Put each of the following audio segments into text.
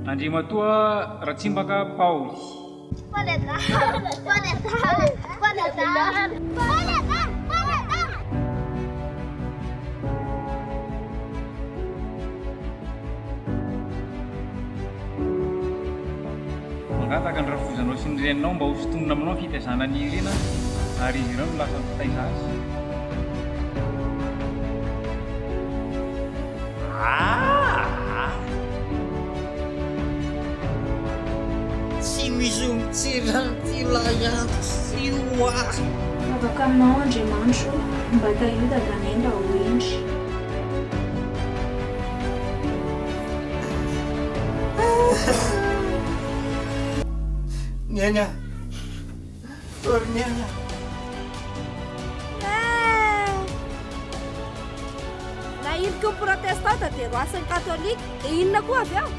Andriamatoa Ratsimbaka Paoly. Mangataka ny rafozanao sy ny reninao mba ho sotonona aminao ny fitaizana ny irena ary izy ireo no lasa mitaiza azy. Tsy misy mitsiranty layanto sy hoa afaka aminao Andriamanitro mba tahiodaganay mba ho endry. Niania Niania Na inoko protestanta dia roasan'ny katolika dia inona koa avy ao?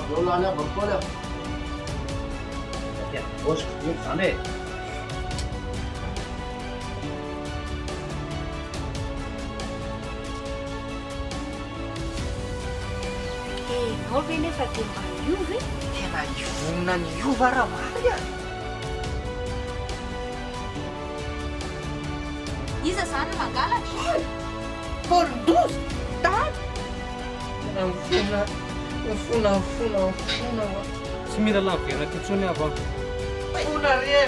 Lolana bakkola Ya, bos, yuk sana. Anao ve nefa dia mba hiova e? tena ivonina ny iova raha mary a Iza zany mangalatra? Polondozy tany tena mifona Tsy mila lavera ty tsony ava. fona rie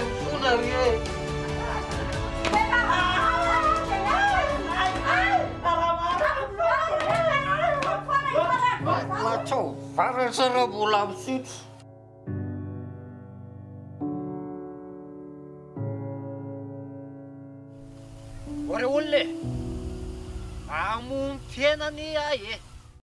Latsao varasara mbola misotro ore olona amompy fiainany ahy e